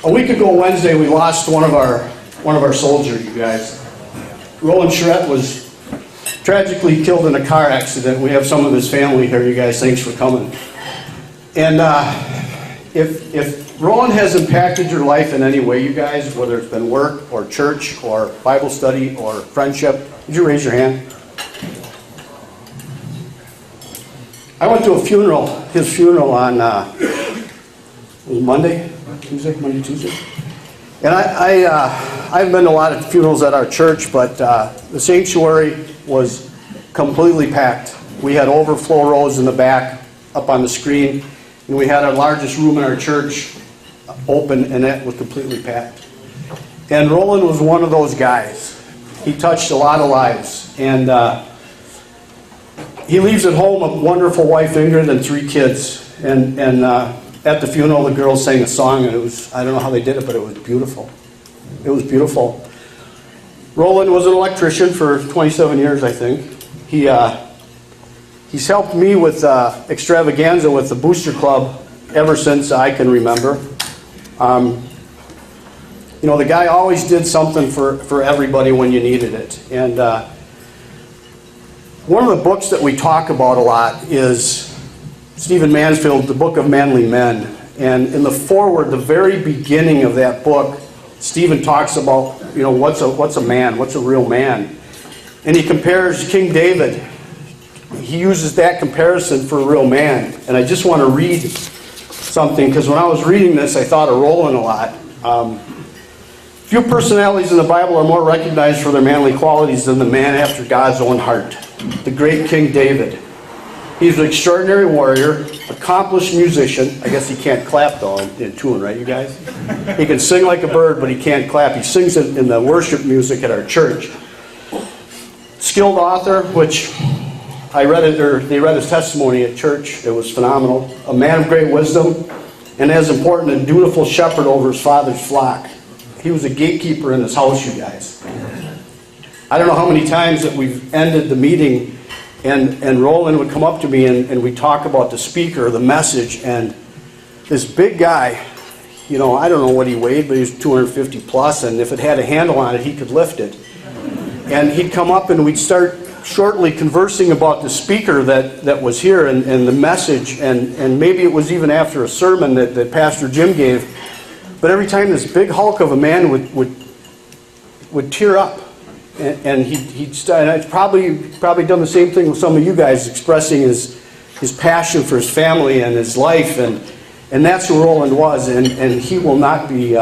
A week ago Wednesday, we lost one of our soldiers, you guys. Roland Schaurette was tragically killed in a car accident. We have some of his family here, you guys. Thanks for coming. And if Roland has impacted your life in any way, you guys, whether it's been work or church or Bible study or friendship, would you raise your hand? I went to a funeral, his funeral on Monday, Tuesday. And I've been to a lot of funerals at our church, but the sanctuary was completely packed. We had overflow rows in the back up on the screen, and we had our largest room in our church open, and it was completely packed. And Roland was one of those guys. He touched a lot of lives, and he leaves at home a wonderful wife, Ingrid, and 3 kids. And at the funeral, the girls sang a song, and it was, I don't know how they did it, but it was beautiful. It was beautiful. Roland was an electrician for 27 years, I think. He's helped me with extravaganza with the Booster Club ever since I can remember. You know, the guy always did something for everybody when you needed it. And one of the books that we talk about a lot is Stephen Mansfield's The Book of Manly Men. And in the foreword, the very beginning of that book, Stephen talks about, you know, what's a man, what's a real man. And he compares King David. He uses that comparison for a real man. And I just want to read something, because when I was reading this, I thought of Roland a lot. Few personalities in the Bible are more recognized for their manly qualities than the man after God's own heart, the great King David. He's an extraordinary warrior, accomplished musician. I guess he can't clap though in tune, right, you guys? He can sing like a bird, but he can't clap. He sings in the worship music at our church. Skilled author, which I read it, or they read his testimony at church. It was phenomenal. A man of great wisdom, and as important, a dutiful shepherd over his father's flock. He was a gatekeeper in his house, you guys. I don't know how many times that we've ended the meeting and Roland would come up to me and we'd talk about the speaker, the message, and this big guy, you know, I don't know what he weighed, but he was 250 plus, and if it had a handle on it, he could lift it. And he'd come up and we'd start shortly conversing about the speaker that was here and the message, and maybe it was even after a sermon that Pastor Jim gave. But every time this big hulk of a man would tear up, and he'd start, and I'd probably done the same thing with some of you guys, expressing his passion for his family and his life, and that's who Roland was, and he will not be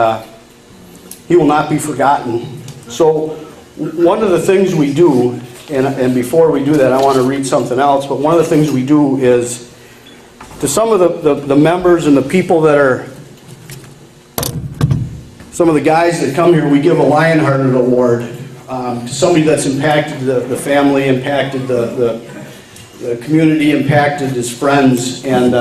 forgotten. So one of the things we do, and before we do that, I want to read something else. But one of the things we do is, to some of the members and the people that are, some of the guys that come here, we give a Lionhearted Award to somebody that's impacted the family, impacted the community, impacted his friends. And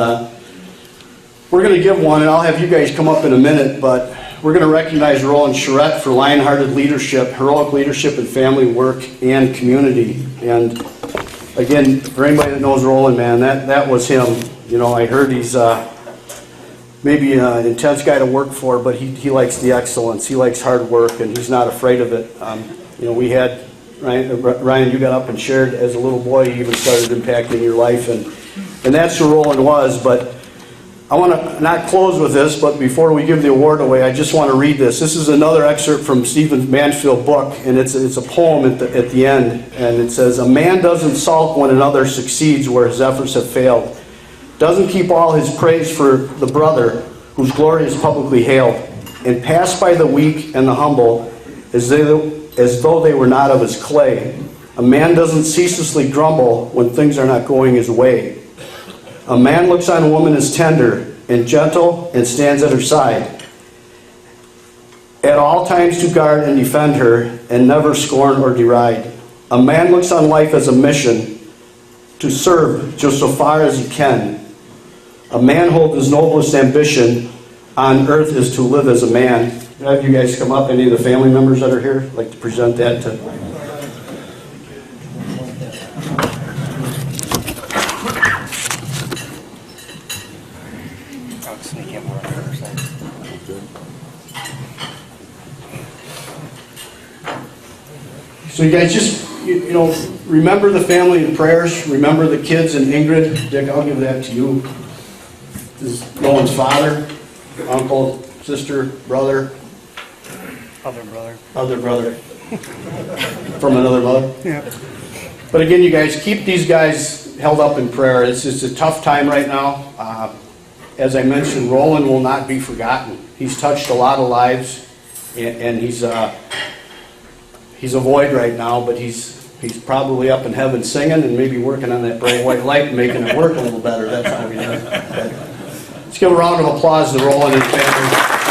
we're going to give one, and I'll have you guys come up in a minute, but we're going to recognize Roland Schaurette for Lionhearted leadership, heroic leadership in family, work, and community. And again, for anybody that knows Roland, man, that was him. You know, I heard he's maybe an intense guy to work for, but he likes the excellence. He likes hard work, and he's not afraid of it. You know, we had, Ryan, you got up and shared as a little boy, you even started impacting your life, and that's who Roland was. But I want to not close with this, but before we give the award away, I just want to read this. This is another excerpt from Stephen Mansfield's book, and it's a poem at the end, and it says, "A man doesn't sulk when another succeeds where his efforts have failed, doesn't keep all his praise for the brother whose glory is publicly hailed, and pass by the weak and the humble as though they were not of his clay. A man doesn't ceaselessly grumble when things are not going his way. A man looks on a woman as tender and gentle and stands at her side, at all times to guard and defend her and never scorn or deride. A man looks on life as a mission to serve just so far as he can. A man holds his noblest ambition on earth is to live as a man." Can I have you guys come up? Any of the family members that are here, I'd like to present that to. So you guys just, you know, remember the family in prayers. Remember the kids and Ingrid. Dick, I'll give that to you. This is Roland's father, uncle, sister, brother. Other brother. Other brother. From another mother. Yeah. But again, you guys, keep these guys held up in prayer. It's a tough time right now. As I mentioned, Roland will not be forgotten. He's touched a lot of lives, and he's a void right now, but he's probably up in heaven singing and maybe working on that bright white light and making it work a little better. That's how he does. Let's give a round of applause to Roland and family.